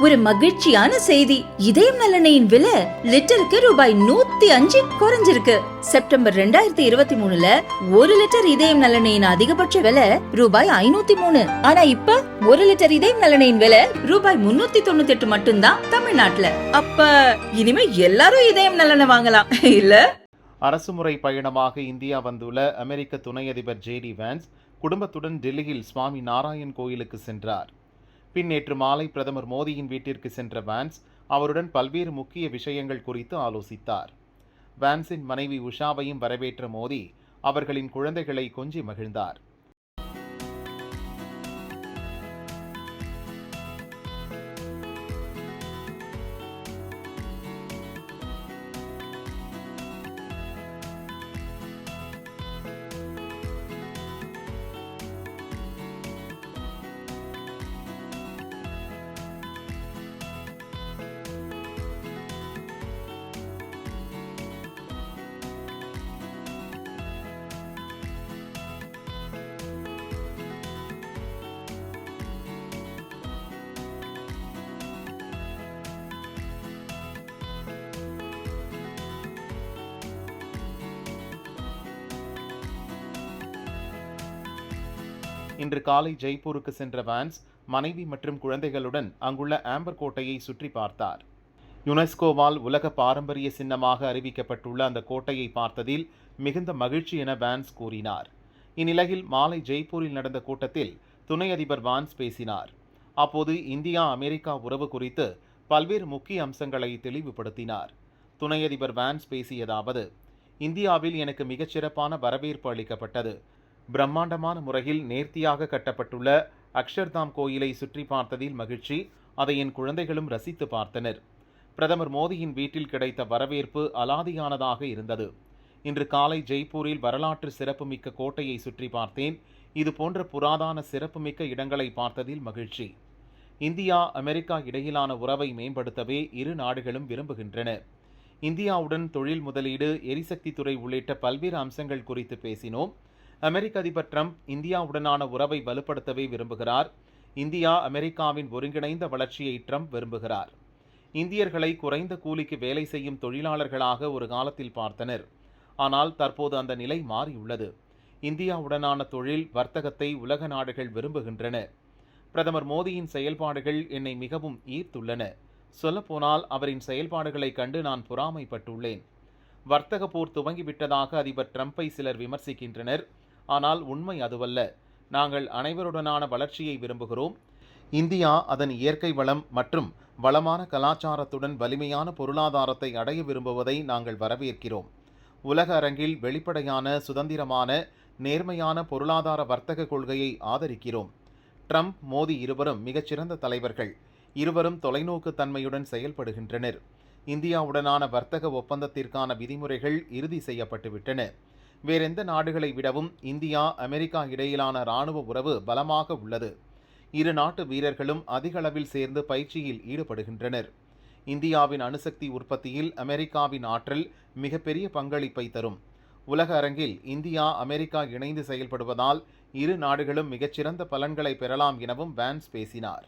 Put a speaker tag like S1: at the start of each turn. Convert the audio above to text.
S1: ஒரு மகிழ்ச்சியான செய்தி. இதயம் நல்லெண்ணெயின் விலை லிட்டருக்கு ரூபாய் 105 குறைஞ்சிருக்கு. செப்டம்பர் 2023ல 1 லிட்டர் இதயம் நல்லெண்ணெயின் அதிகபட்ச விலை ரூபாய் 503. ஆனா இப்ப 1 லிட்டர் இதயம் நல்லெண்ணெயின் விலை ரூபாய் 398 மட்டும்தான் தமிழ்நாட்டுல. அப்ப இனிமே எல்லாரும் இதயம் நல்லெண்ணெய் வாங்கலாம் இல்ல?
S2: அரசுமுறை பயணமாக இந்தியா வந்துள்ள அமெரிக்க துணை அதிபர் ஜே.டி. வான்ஸ் குடும்பத்துடன் டெல்லியில் சுவாமி நாராயண் கோயிலுக்கு சென்றார். பின் நேற்று மாலை பிரதமர் மோடியின் வீட்டிற்கு சென்ற வான்ஸ் அவருடன் பல்வேறு முக்கிய விஷயங்கள் குறித்து ஆலோசித்தார். வான்ஸின் மனைவி உஷாவையும் வரவேற்ற மோடி அவர்களின் குழந்தைகளை கொஞ்சி மகிழ்ந்தார். இன்று காலை ஜெய்ப்பூருக்கு சென்ற வான்ஸ் மனைவி மற்றும் குழந்தைகளுடன் அங்குள்ள ஆம்பர் கோட்டையை சுற்றி பார்த்தார். யுனெஸ்கோவால் உலக பாரம்பரிய சின்னமாக அறிவிக்கப்பட்டுள்ள அந்த கோட்டையை பார்த்ததில் மிகுந்த மகிழ்ச்சி என வான்ஸ் கூறினார். இந்நிலையில் மாலை ஜெய்ப்பூரில் நடந்த கூட்டத்தில் துணை அதிபர் வான்ஸ் பேசினார். அப்போது இந்தியா அமெரிக்கா உறவு குறித்து பல்வேறு முக்கிய அம்சங்களை தெளிவுபடுத்தினார். துணை அதிபர் வான்ஸ் பேசியதாவது: இந்தியாவில் எனக்கு மிகச்சிறப்பான வரவேற்பு அளிக்கப்பட்டது. பிரம்மாண்டமான முறையில் நேர்த்தியாக கட்டப்பட்டுள்ள அக்ஷர்தாம் கோயிலை சுற்றி பார்த்ததில் மகிழ்ச்சி. அதை என் குழந்தைகளும் ரசித்து பார்த்தனர். பிரதமர் மோடியின் வீட்டில் கிடைத்த வரவேற்பு அலாதியானதாக இருந்தது. இன்று காலை ஜெய்ப்பூரில் வரலாற்று சிறப்புமிக்க கோட்டையை சுற்றி பார்த்தேன். இது போன்ற புராதான சிறப்புமிக்க இடங்களை பார்த்ததில் மகிழ்ச்சி. இந்தியா அமெரிக்கா இடையிலான உறவை மேம்படுத்தவே இரு நாடுகளும் விரும்புகின்றன. இந்தியாவுடன் தொழில் முதலீடு, எரிசக்தி துறை உள்ளிட்ட பல்வேறு அம்சங்கள் குறித்து பேசினோம். அமெரிக்க அதிபர் ட்ரம்ப் இந்தியாவுடனான உறவை வலுப்படுத்தவே விரும்புகிறார். இந்தியா அமெரிக்காவின் ஒருங்கிணைந்த வளர்ச்சியை ட்ரம்ப் விரும்புகிறார். இந்தியர்களை குறைந்த கூலிக்கு வேலை செய்யும் தொழிலாளர்களாக ஒரு காலத்தில் பார்த்தனர். ஆனால் தற்போது அந்த நிலை மாறியுள்ளது. இந்தியாவுடனான தொழில் வர்த்தகத்தை உலக நாடுகள் விரும்புகின்றன. பிரதமர் மோடியின் செயல்பாடுகள் என்னை மிகவும் ஈர்த்துள்ளன. சொல்லப்போனால் அவரின் செயல்பாடுகளை கண்டு நான் பொறாமைப்பட்டுள்ளேன். வர்த்தக போர் துவங்கிவிட்டதாக அதிபர் ட்ரம்பை சிலர் விமர்சிக்கின்றனர். ஆனால் உண்மை அதுவல்ல. நாங்கள் அனைவருடனான வளர்ச்சியை விரும்புகிறோம். இந்தியா அதன் இயற்கை வளம் மற்றும் வளமான கலாச்சாரத்துடன் வலிமையான பொருளாதாரத்தை அடைய விரும்புவதை நாங்கள் வரவேற்கிறோம். உலக அரங்கில் வெளிப்படையான, சுதந்திரமான, நேர்மையான பொருளாதார வர்த்தக கொள்கையை ஆதரிக்கிறோம். ட்ரம்ப், மோடி இருவரும் மிகச்சிறந்த தலைவர்கள். இருவரும் தொலைநோக்கு தன்மையுடன் செயல்படுகின்றனர். இந்தியாவுடனான வர்த்தக ஒப்பந்தத்திற்கான விதிமுறைகள் இறுதி செய்யப்பட்டுவிட்டன. வேறெந்த நாடுகளை விடவும் இந்தியா அமெரிக்கா இடையிலான இராணுவ உறவு பலமாக உள்ளது. இரு நாட்டு வீரர்களும் அதிக அளவில் சேர்ந்து பயிற்சியில் ஈடுபடுகின்றனர். இந்தியாவின் அணுசக்தி உற்பத்தியில் அமெரிக்காவின் ஆற்றல் மிகப்பெரிய பங்களிப்பை தரும். உலக அரங்கில் இந்தியா அமெரிக்கா இணைந்து செயல்படுவதால் இரு நாடுகளும் மிகச்சிறந்த பலன்களை பெறலாம் எனவும் வான்ஸ் பேசினார்.